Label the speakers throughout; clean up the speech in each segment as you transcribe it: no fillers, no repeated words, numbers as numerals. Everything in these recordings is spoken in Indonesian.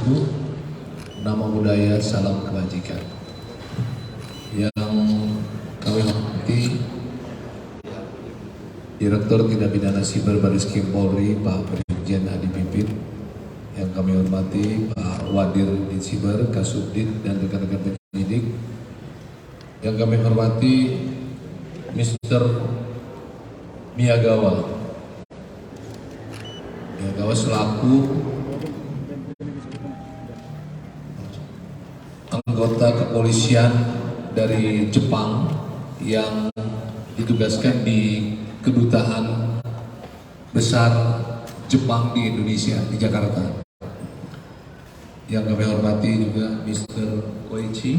Speaker 1: wabarakatuh. Nama budaya, salam kebajikan. Yang kami hormati Direktur Tindak Pidana Siber Bareskrim Polri Pak Brigjen Adi Pipit, yang kami hormati Pak Wadir Siber, Kasubdit dan rekan-rekan penyidik, yang kami hormati Mr. Miyagawa selaku anggota kepolisian dari Jepang yang ditugaskan di Kedutaan Besar Jepang di Indonesia, di Jakarta. Yang kami hormati juga Mr. Koichi,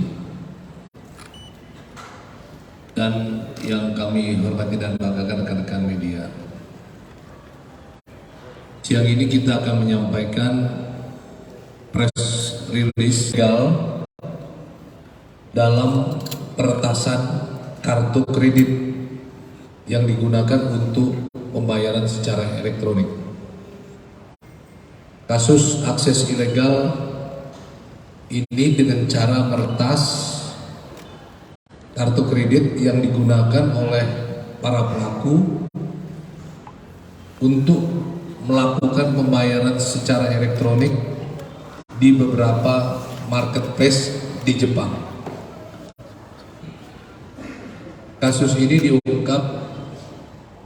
Speaker 1: dan yang kami hormati dan banggakan rekan-rekan media. Siang ini kita akan menyampaikan press release legal dalam peretasan kartu kredit yang digunakan untuk pembayaran secara elektronik. Kasus akses ilegal ini dengan cara meretas kartu kredit yang digunakan oleh para pelaku untuk melakukan pembayaran secara elektronik di beberapa marketplace di Jepang. Kasus ini diungkap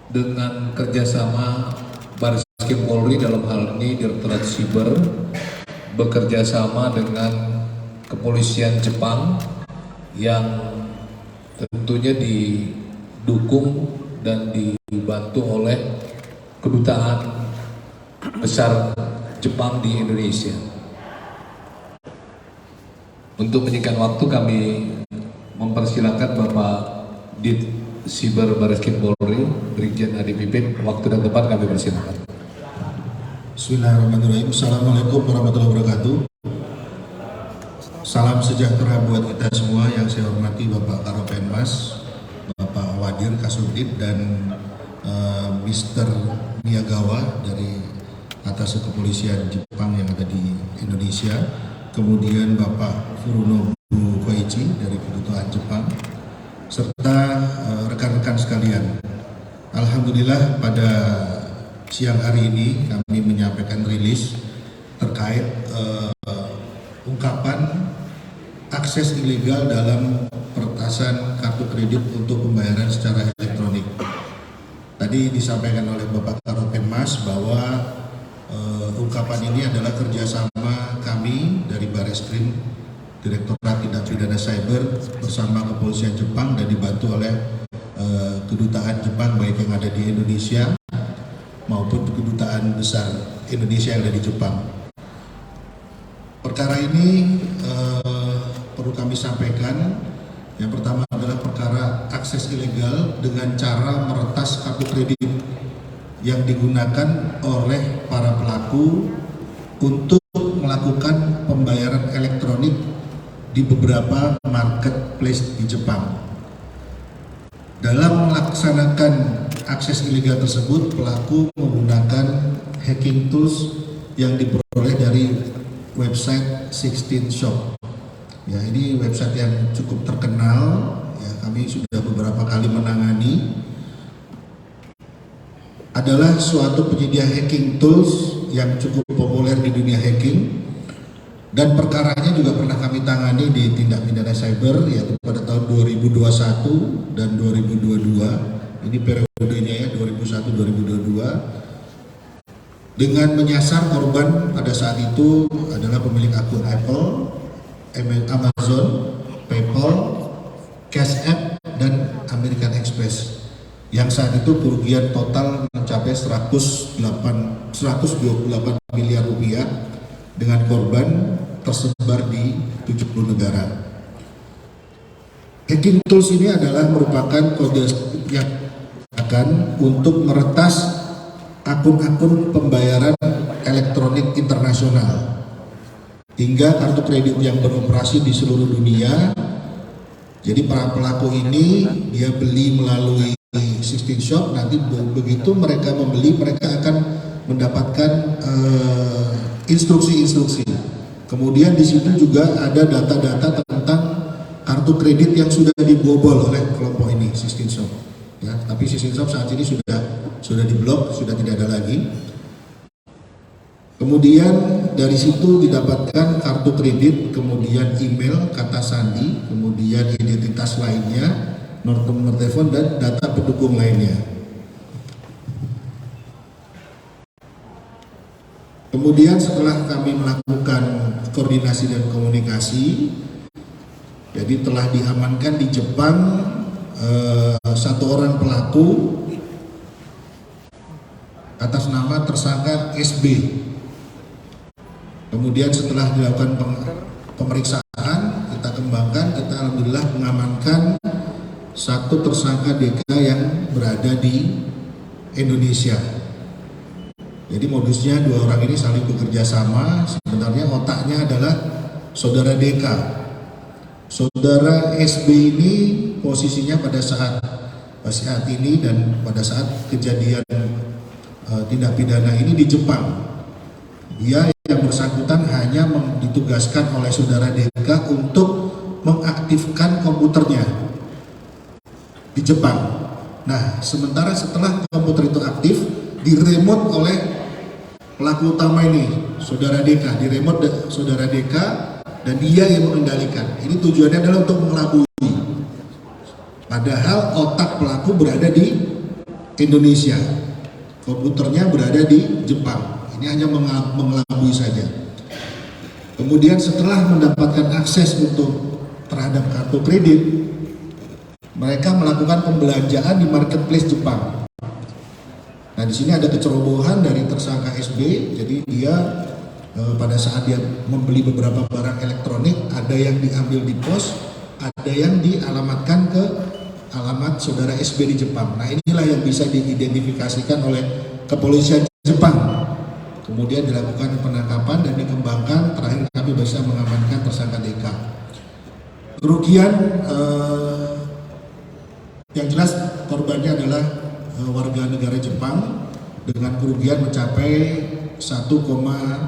Speaker 1: dengan kerjasama Bareskrim Polri, dalam hal ini Direktorat Siber bekerja sama dengan kepolisian Jepang yang tentunya didukung dan dibantu oleh Kedutaan Besar Jepang di Indonesia. Untuk menyingkat waktu, kami mempersilahkan Bapak Dit Siber Bareskrim Polri, Brigjen Adi Pipit. Waktu dan tempat kami persilahkan.
Speaker 2: Bismillahirrahmanirrahim. Assalamualaikum warahmatullahi wabarakatuh. Salam sejahtera buat kita semua. Yang saya hormati Bapak Karopenmas, Bapak Wadir Kasubdit, dan Mr. Miyagawa dari atas kepolisian Jepang yang ada di Indonesia. Kemudian Bapak Furunobu Koichi dari Kedutaan Jepang, serta rekan-rekan sekalian. Alhamdulillah pada siang hari ini kami menyampaikan rilis terkait ungkapan akses ilegal dalam peretasan kartu kredit untuk pembayaran secara elektronik. Tadi disampaikan oleh Bapak Karopenmas bahwa ungkapan ini adalah kerjasama kami dari Bareskrim Direktorat Tindak Pidana Cyber bersama kepolisian Jepang dan dibantu oleh Kedutaan Jepang baik yang ada di Indonesia maupun Kedutaan Besar Indonesia yang ada di Jepang. Perkara ini perlu kami sampaikan. Yang pertama adalah perkara akses ilegal dengan cara meretas kartu kredit yang digunakan oleh para pelaku untuk melakukan pembayaran elektronik di beberapa marketplace di Jepang. Dalam melaksanakan akses ilegal tersebut, pelaku menggunakan hacking tools yang diperoleh dari website 16 Shop. Ya, ini website yang cukup terkenal. Ya, kami sudah beberapa kali menangani. Adalah suatu penyedia hacking tools yang cukup populer di dunia hacking. Dan perkaranya juga pernah kami tangani di tindak pidana cyber, yaitu pada tahun 2021 dan 2022. Ini periodenya ya, 2001-2022. Dengan menyasar korban pada saat itu adalah pemilik akun Apple, Amazon, PayPal, Cash App, dan American Express. Yang saat itu kerugian total mencapai 128 miliar rupiah dengan korban tersebar di 70 negara. Hacking tools ini adalah merupakan kode yang akan untuk meretas akun-akun pembayaran elektronik internasional hingga kartu kredit yang beroperasi di seluruh dunia. Jadi para pelaku ini dia beli melalui 16 Shop, nanti begitu mereka membeli, mereka akan mendapatkan instruksi-instruksi Kemudian di situ juga ada data-data tentang kartu kredit yang sudah dibobol oleh kelompok ini, Sistinshop. Ya, tapi Sistinshop saat ini sudah diblok, sudah tidak ada lagi. Kemudian dari situ didapatkan kartu kredit, kemudian email, kata sandi, kemudian identitas lainnya, nomor telepon dan data pendukung lainnya. Kemudian setelah kami melakukan koordinasi dan komunikasi, jadi telah diamankan di Jepang satu orang pelaku atas nama tersangka SB. Kemudian setelah dilakukan pemeriksaan, kita kembangkan, kita alhamdulillah mengamankan satu tersangka DK yang berada di Indonesia. Jadi modusnya dua orang ini saling bekerja sama, sebenarnya otaknya adalah saudara DK. Saudara SB ini posisinya pada saat ini dan pada saat kejadian tindak pidana ini di Jepang. Dia yang bersangkutan hanya ditugaskan oleh saudara DK untuk mengaktifkan komputernya di Jepang. Nah, sementara setelah komputer itu aktif, diremote oleh pelaku utama ini, saudara DK, diremote saudara DK dan dia yang mengendalikan. Ini tujuannya adalah untuk mengelabui. Padahal otak pelaku berada di Indonesia, komputernya berada di Jepang. Ini hanya mengelabui saja. Kemudian setelah mendapatkan akses untuk terhadap kartu kredit, mereka melakukan pembelanjaan di marketplace Jepang. Nah, di sini ada kecerobohan dari tersangka SB. Jadi dia pada saat dia membeli beberapa barang elektronik, ada yang diambil di pos, ada yang dialamatkan ke alamat saudara SB di Jepang. Nah, inilah yang bisa diidentifikasikan oleh kepolisian Jepang. Kemudian dilakukan penangkapan dan dikembangkan. Terakhir kami bisa mengamankan tersangka DK. Kerugian yang jelas korbannya adalah warga negara Jepang dengan kerugian mencapai 1,6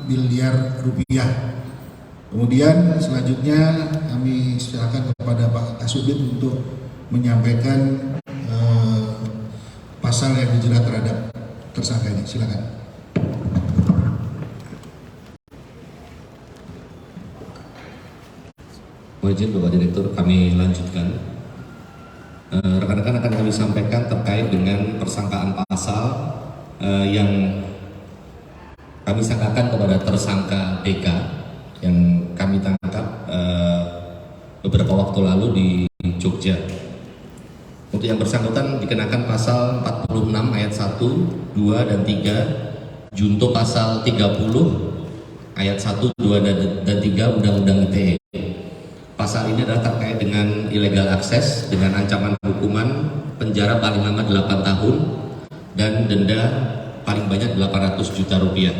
Speaker 2: miliar rupiah. Kemudian selanjutnya kami silakan kepada Pak Kasubdit untuk menyampaikan pasal yang dijerat terhadap tersangka ini. Silakan.
Speaker 3: Mohon izin Bapak Direktur, kami lanjutkan. Rekan-rekan akan kami sampaikan terkait dengan persangkaan pasal yang kami sangkakan kepada tersangka DK yang kami tangkap beberapa waktu lalu di Jogja. Untuk yang bersangkutan dikenakan pasal 46 ayat 1, 2, dan 3, junto pasal 30 ayat 1, 2, dan 3 Undang-Undang ITE. Pasal ini adalah terkait dengan illegal access dengan ancaman hukuman penjara paling lama 8 tahun dan denda paling banyak 800 juta rupiah.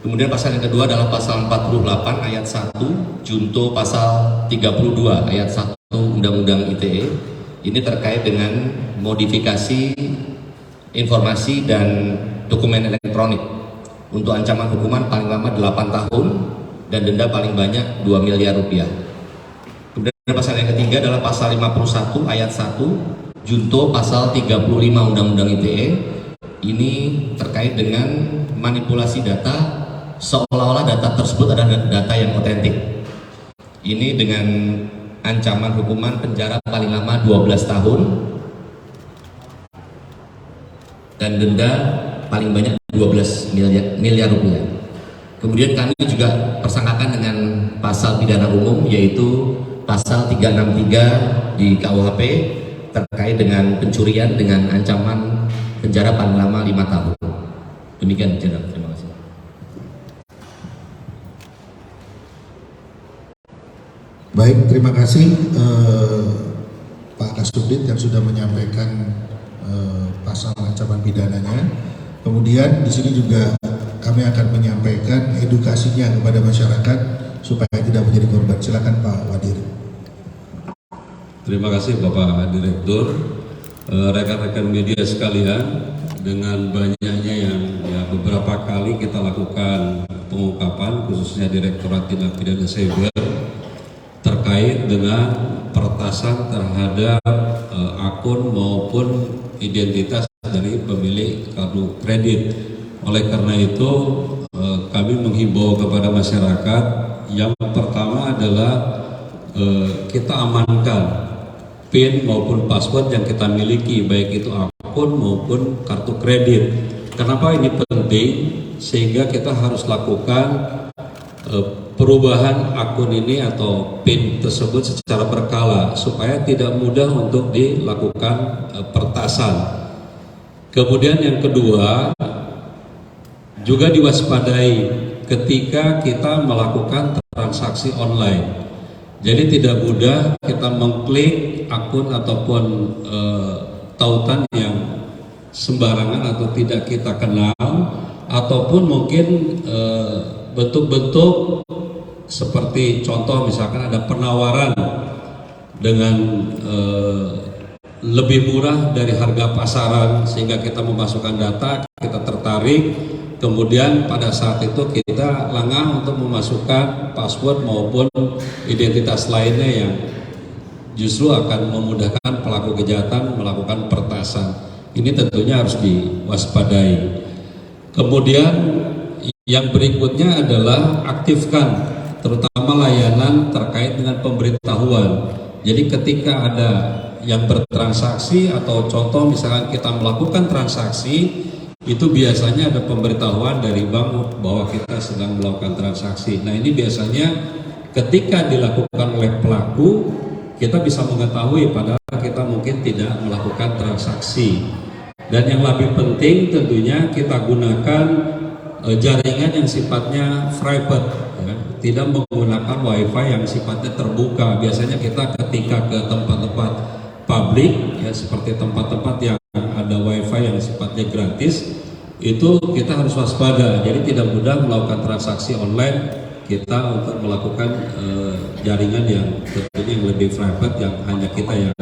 Speaker 3: Kemudian pasal yang kedua adalah pasal 48 ayat 1 junto pasal 32 ayat 1 Undang-Undang ITE. Ini terkait dengan modifikasi informasi dan dokumen elektronik untuk ancaman hukuman paling lama 8 tahun dan denda paling banyak 2 miliar rupiah. Kemudian pasal yang ketiga adalah pasal 51 ayat 1 junto pasal 35 Undang-Undang ITE. Ini terkait dengan manipulasi data seolah-olah data tersebut adalah data yang otentik. Ini dengan ancaman hukuman penjara paling lama 12 tahun dan denda paling banyak 12 miliar rupiah. Kemudian kami juga persangkakan dengan pasal pidana umum yaitu pasal 363 di KUHP terkait dengan pencurian dengan ancaman penjara paling lama 5 tahun. Demikian, Jenderal. Terima kasih.
Speaker 2: Baik, terima kasih Pak Kasubdit yang sudah menyampaikan pasal ancaman pidananya. Kemudian di sini juga kami akan menyampaikan edukasinya kepada masyarakat supaya tidak menjadi korban. Silakan Pak Wadir.
Speaker 4: Terima kasih Bapak Direktur, rekan-rekan media sekalian. Dengan banyaknya yang beberapa kali kita lakukan pengungkapan khususnya Direktorat Tindak Pidana Cyber terkait dengan peretasan terhadap akun maupun identitas dari pemilik kartu kredit. Oleh karena itu kami menghimbau kepada masyarakat, yang pertama adalah kita amankan PIN maupun password yang kita miliki, baik itu akun maupun kartu kredit. Kenapa ini penting? Sehingga kita harus lakukan perubahan akun ini atau PIN tersebut secara berkala supaya tidak mudah untuk dilakukan peretasan. Kemudian yang kedua, juga diwaspadai ketika kita melakukan transaksi online. Jadi tidak mudah kita mengklik akun ataupun tautan yang sembarangan atau tidak kita kenal, ataupun mungkin bentuk-bentuk seperti contoh misalkan ada penawaran dengan lebih murah dari harga pasaran sehingga kita memasukkan data, kita tertarik. Kemudian pada saat itu kita lengah untuk memasukkan password maupun identitas lainnya yang justru akan memudahkan pelaku kejahatan melakukan peretasan. Ini tentunya harus diwaspadai. Kemudian yang berikutnya adalah aktifkan terutama layanan terkait dengan pemberitahuan. Jadi ketika ada yang bertransaksi atau contoh misalkan kita melakukan transaksi, itu biasanya ada pemberitahuan dari bank bahwa kita sedang melakukan transaksi. Nah ini biasanya ketika dilakukan oleh pelaku, kita bisa mengetahui padahal kita mungkin tidak melakukan transaksi. Dan yang lebih penting tentunya kita gunakan jaringan yang sifatnya private, ya. Tidak menggunakan wifi yang sifatnya terbuka. Biasanya kita ketika ke tempat-tempat publik, ya seperti tempat-tempat yang ada wifi yang sifatnya gratis, itu kita harus waspada. Jadi tidak mudah melakukan transaksi online kita untuk melakukan jaringan yang tentunya yang lebih private yang hanya kita yang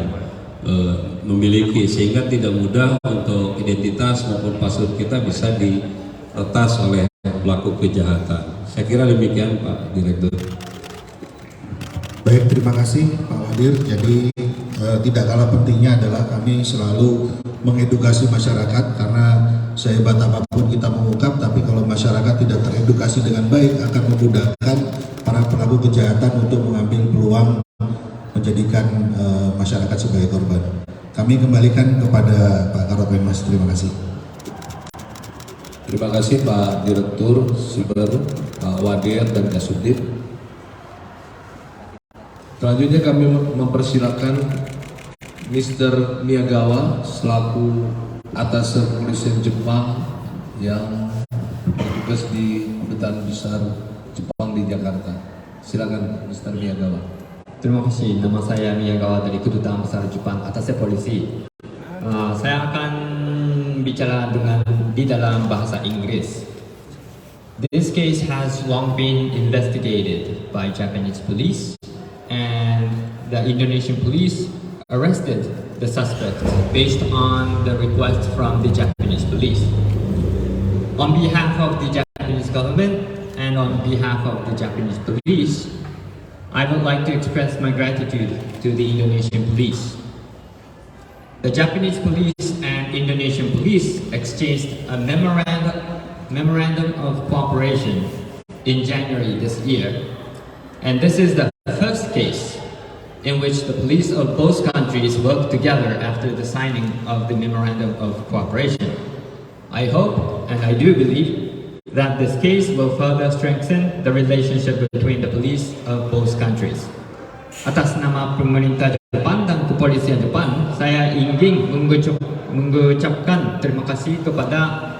Speaker 4: memiliki, sehingga tidak mudah untuk identitas maupun password kita bisa diretas oleh pelaku kejahatan. Saya kira demikian Pak Direktur.
Speaker 2: Baik, terima kasih Pak Wadir. Jadi tidak kalah pentingnya adalah kami selalu mengedukasi masyarakat, karena sehebat apapun kita mengungkap, tapi kalau masyarakat tidak teredukasi dengan baik akan memudahkan para pelaku kejahatan untuk mengambil peluang menjadikan masyarakat sebagai korban. Kami kembalikan kepada Pak Karopenmas. Terima kasih.
Speaker 1: Terima kasih Pak Direktur Siber, Pak Wadir dan Kasubdit. Selanjutnya kami mempersilakan Mr. Miyagawa selaku Atase Kepolisian Jepang yang bertugas di Kedutaan Besar Jepang di Jakarta. Silakan Mr. Miyagawa.
Speaker 5: Terima kasih. Nama saya Miyagawa dari Kedutaan Besar Jepang Atase Polisi. Saya akan bicara di dalam bahasa Inggris. This case has long been investigated by Japanese police, and the Indonesian police arrested the suspect based on the request from the Japanese police. On behalf of the Japanese government and on behalf of the Japanese police, I would like to express my gratitude to the Indonesian police. The Japanese police and Indonesian police exchanged a memorandum of cooperation in January this year, and this is the first case in which the police of both countries work together after the signing of the memorandum of cooperation. I hope and I do believe that this case will further strengthen the relationship between the police of both countries. Atas nama pemerintah Jepang dan kepolisian Jepang, saya ingin mengucapkan terima kasih kepada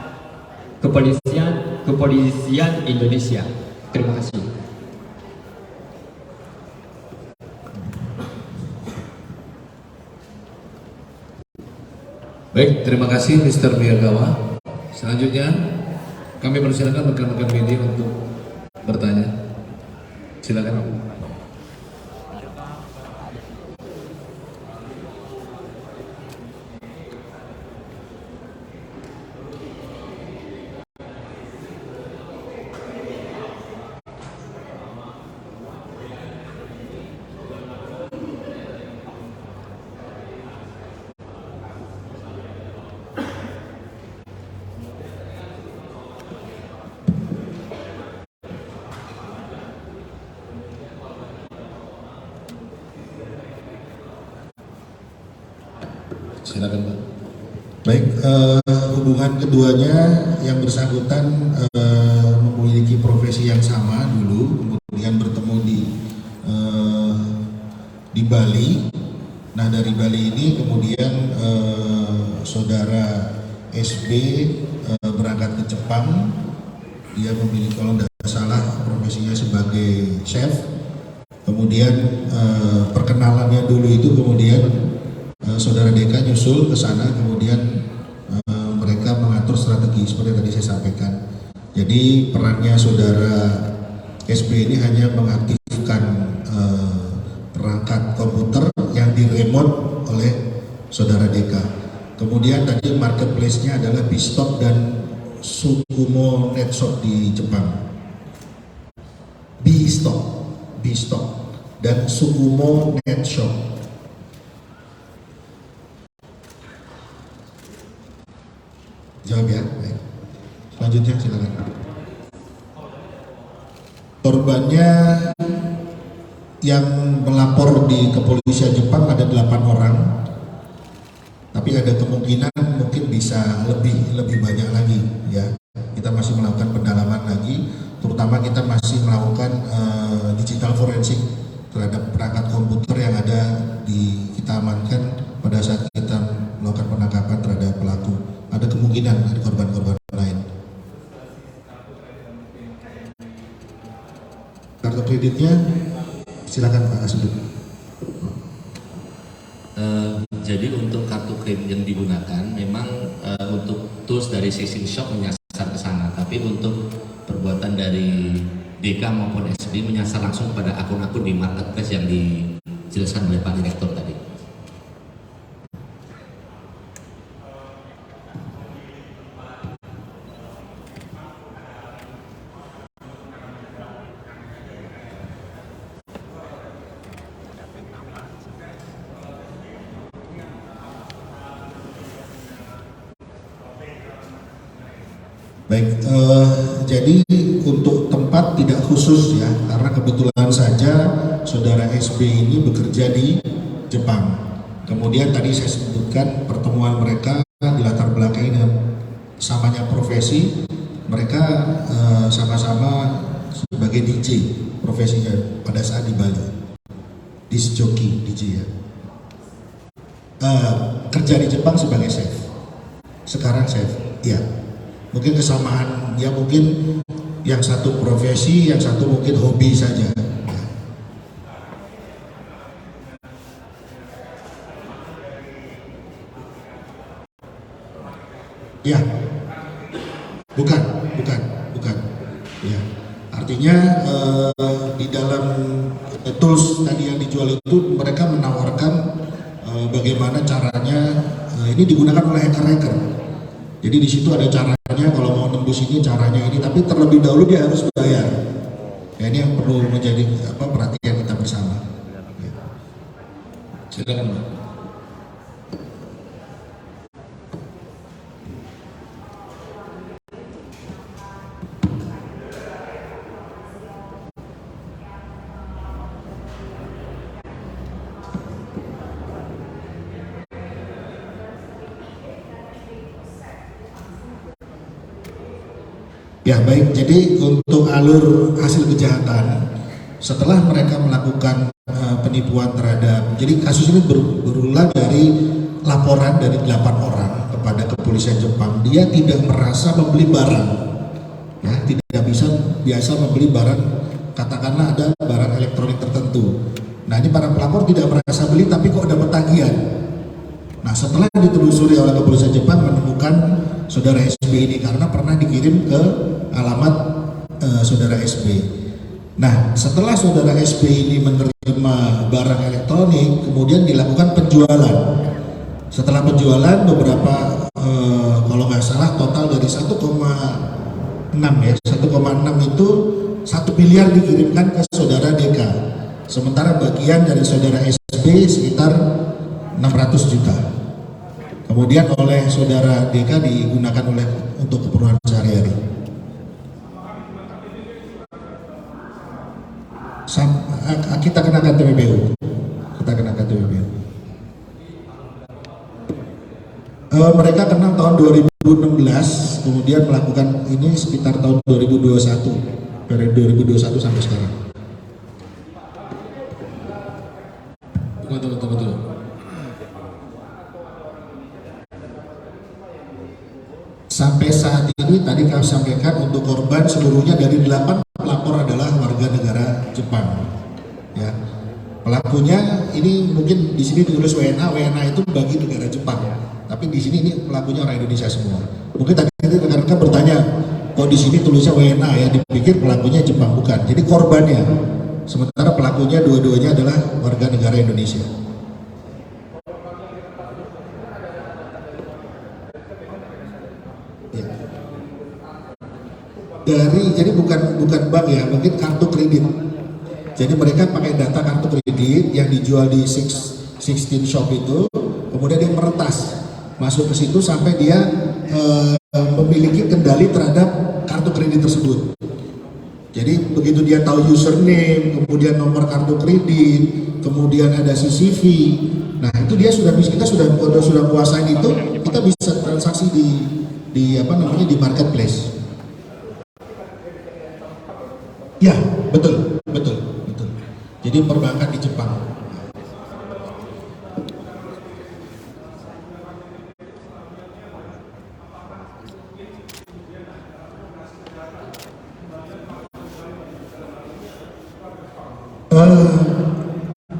Speaker 5: kepolisian Indonesia. Terima kasih.
Speaker 1: Baik, terima kasih Mr. Miyagawa. Selanjutnya kami persilakan rekan-rekan media untuk bertanya. Silakan. Silakan Pak.
Speaker 2: Baik, hubungan keduanya yang bersangkutan memiliki profesi yang sama dulu, kemudian bertemu di Bali. Nah dari Bali ini kemudian saudara SB berangkat ke Jepang. Dia memiliki, kalau tidak salah, profesinya sebagai chef. Kemudian perkenalannya dulu itu kemudian saudara Deka nyusul ke sana, kemudian mereka mengatur strategi seperti yang tadi saya sampaikan. Jadi perannya saudara SB ini hanya mengaktifkan perangkat komputer yang diremote oleh saudara Deka. Kemudian tadi marketplace-nya adalah Bstock dan Sukumo Netshop di Jepang. Bstock dan Sukumo Netshop. Jawab ya. Baik. Selanjutnya silakan. Korbannya yang melapor di kepolisian Jepang ada 8 orang, tapi ada kemungkinan mungkin bisa lebih banyak lagi ya. Kita masih melakukan pendalaman lagi, terutama kita masih melakukan digital forensik terhadap perangkat komputer yang ada kita amankan pada saat kita melakukan penangkapan terhadap pelaku. Ada kemungkinan ada korban-korban lain. Kartu kreditnya silakan Pak Kasubdit.
Speaker 3: Jadi untuk kartu kredit yang digunakan memang untuk tools dari Sising Shop menyasar ke sana, tapi untuk perbuatan dari DK maupun SB menyasar langsung pada akun-akun di marketplace yang dijelaskan oleh Pak Direktur tadi.
Speaker 2: Baik, jadi untuk tempat tidak khusus ya, karena kebetulan saja saudara SB ini bekerja di Jepang. Kemudian tadi saya sebutkan pertemuan mereka di latar belakang dengan samanya profesi, mereka sama-sama sebagai DJ profesinya pada saat di Bali, disc jockey DJ ya. Kerja di Jepang sebagai chef, sekarang chef, ya. Mungkin kesamaan, ya mungkin yang satu profesi, yang satu mungkin hobi saja. Ya, bukan. Ya, artinya di dalam tools tadi yang dijual itu mereka menawarkan bagaimana caranya ini digunakan oleh hacker-hacker. Jadi di situ ada caranya, kalau mau nembus ini caranya ini, tapi terlebih dahulu dia harus bayar. Ya, ini yang perlu menjadi perhatian kita bersama. Ya.
Speaker 1: Silakan Pak.
Speaker 2: Ya baik, jadi untuk alur hasil kejahatan setelah mereka melakukan penipuan terhadap, jadi kasus ini berulang dari laporan dari 8 orang kepada kepolisian Jepang. Dia tidak merasa membeli barang, ya tidak biasa membeli barang, katakanlah ada barang elektronik tertentu. Nah ini para pelapor tidak merasa beli, tapi kok dapat tagihan. Nah setelah ditelusuri oleh kepolisian Jepang menemukan saudara SB ini karena pernah dikirim ke alamat saudara SB. Nah setelah saudara SB ini menerima barang elektronik, kemudian dilakukan penjualan. Setelah penjualan beberapa kalau nggak salah total dari 1,6 ya, 1,6 itu 1 miliar dikirimkan ke saudara DK. Sementara bagian dari saudara SB sekitar 600 juta. Kemudian oleh saudara DK digunakan untuk keperluan sehari-hari. Kita kenakan TPPU. Mereka kenal tahun 2016, kemudian melakukan ini sekitar tahun 2021, periode 2021 sampai sekarang.
Speaker 1: Betul.
Speaker 2: Sampai saat ini tadi kami sampaikan untuk korban seluruhnya dari 8 pelapor adalah warga negara Jepang. Ya. Pelakunya ini mungkin di sini ditulis WNA itu bagi negara Jepang. Tapi di sini ini pelakunya orang Indonesia semua. Mungkin tadi rekan-rekan bertanya, kok di sini tulisnya WNA ya, dipikir pelakunya Jepang, bukan. Jadi korbannya. Sementara pelakunya dua-duanya adalah warga negara Indonesia. Jadi bukan bank ya, mungkin kartu kredit. Jadi mereka pakai data kartu kredit yang dijual di 16 shop itu, kemudian dia meretas masuk ke situ sampai dia memiliki kendali terhadap kartu kredit tersebut. Jadi begitu dia tahu username, kemudian nomor kartu kredit, kemudian ada CCV, nah itu dia kita sudah kuasain itu, kita bisa transaksi di marketplace. Ya, betul. Jadi perbankan di Jepang.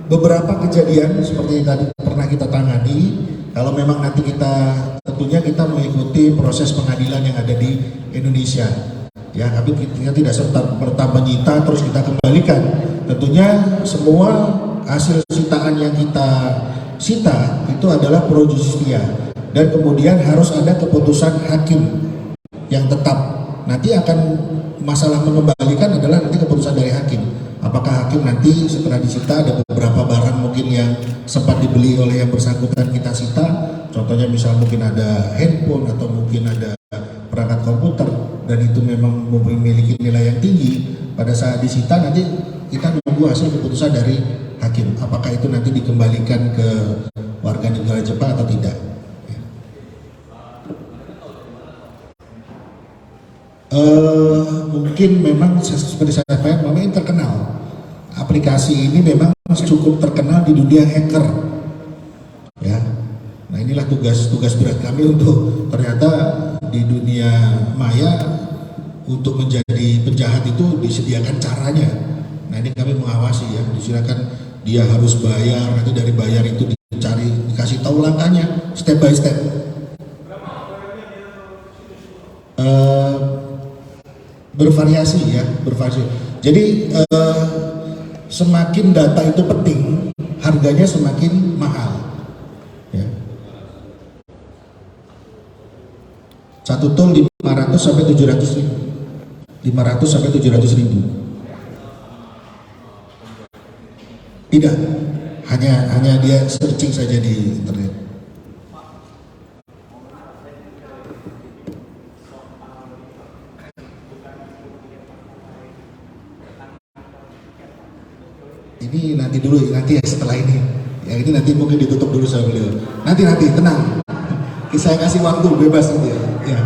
Speaker 2: Beberapa kejadian seperti yang tadi pernah kita tangani, kalau memang nanti tentunya kita mengikuti proses pengadilan yang ada di Indonesia. Ya, tapi kita tidak serta-merta menyita terus kita kembalikan. Tentunya semua hasil sitaan yang kita sita itu adalah pro justisia dan kemudian harus ada keputusan hakim yang tetap. Nanti akan masalah mengembalikan adalah nanti keputusan dari hakim. Apakah hakim nanti setelah disita ada beberapa barang mungkin yang sempat dibeli oleh yang bersangkutan kita sita, contohnya misal mungkin ada handphone atau mungkin ada perangkat komputer dan itu memang memiliki nilai yang tinggi, pada saat disita nanti kita menunggu hasil keputusan dari hakim apakah itu nanti dikembalikan ke warga negara Jepang atau tidak. Mungkin memang seperti saya sampaikan, memang terkenal aplikasi ini memang cukup terkenal di dunia hacker ya. Nah inilah tugas berat kami untuk ternyata di dunia maya untuk menjadi penjahat itu disediakan caranya. Nah ini kami mengawasi ya, disediakan dia harus bayar, nanti dari bayar itu dikasih tahu langkahnya step by step. Bervariasi ya, Jadi semakin data itu penting, harganya semakin mahal. Ya. Satu tol 500 sampai 700 ribu. 500 sampai 700 ribu. Tidak, hanya dia searching saja di internet. Ini nanti ya setelah ini. Ya ini nanti mungkin ditutup dulu sama beliau. Nanti tenang. Saya kasih waktu bebas nanti ya. Ya.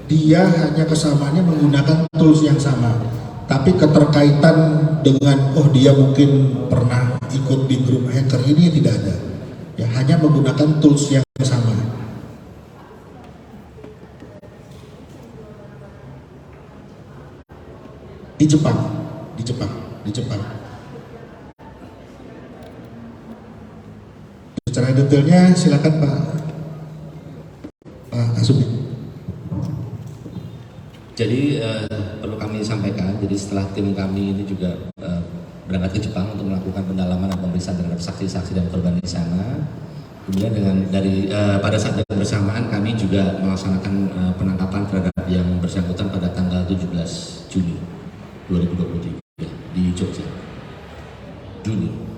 Speaker 2: Dia hanya kesamaannya menggunakan tools yang sama, tapi keterkaitan dengan dia mungkin pernah ikut di grup hacker ini tidak ada ya, hanya menggunakan tools yang sama. Di Jepang. Secara detailnya silakan Pak Asumi.
Speaker 3: Jadi perlu kami sampaikan, jadi setelah tim kami ini juga berangkat ke Jepang untuk melakukan pendalaman dan pemeriksaan terhadap saksi-saksi dan korban di sana. Kemudian pada saat yang bersamaan kami juga melaksanakan penangkapan terhadap yang bersangkutan pada tanggal 17 Juni 2023 di Jogja. Juni.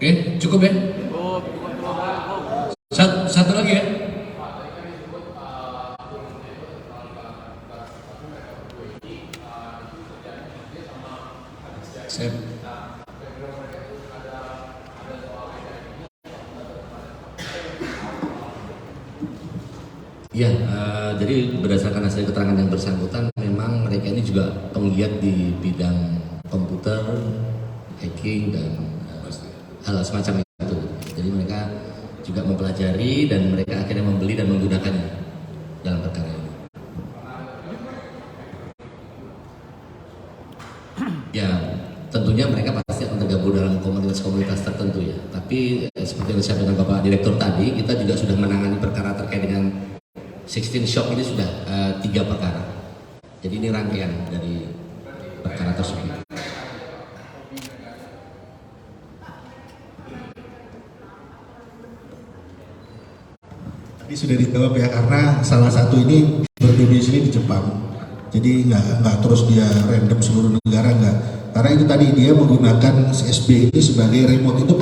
Speaker 1: Oke, cukup ya? Satu lagi ya? Sip.
Speaker 3: Ya, jadi berdasarkan hasil keterangan yang bersangkutan, memang mereka ini juga penggiat di bidang komputer, hacking dan hal semacam itu. Jadi mereka juga mempelajari dan mereka akhirnya membeli dan menggunakannya dalam perkara ini. Ya, tentunya mereka pasti akan tergabung dalam komunitas-komunitas tertentu ya. Tapi seperti yang disampaikan Bapak Direktur tadi, kita juga sudah menangani perkara terkait dengan 16 Shop ini sudah 3 perkara. Jadi ini rangkaian dari perkara tersebut.
Speaker 2: Tadi sudah dijawab ya, karena salah satu ini berdomisili di Jepang. Jadi nggak terus dia random seluruh negara, nggak. Karena itu tadi dia menggunakan CSB ini sebagai remote, itu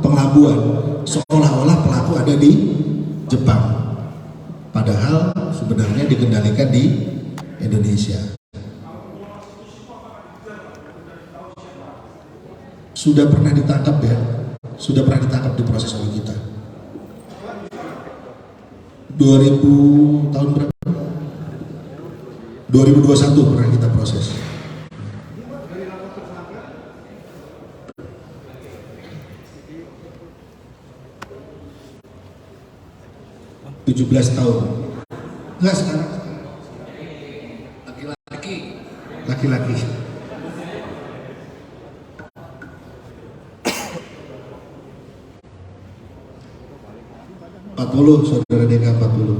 Speaker 2: pengelabuan. Seolah-olah pelaku ada di Jepang. Padahal sebenarnya dikendalikan di Indonesia. Sudah pernah ditangkap ya? Sudah pernah ditangkap di proses oleh kita. 2000 tahun berapa? 2021 pernah kita proses. tahun. Enggak sekarang. Laki-laki. Saudara Deka 40.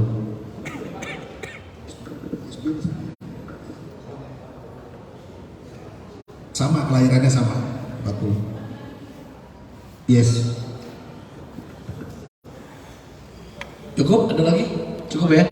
Speaker 2: Sama, kelahirannya sama, 40. Yes.
Speaker 1: Cukup? Ada lagi? Cukup ya?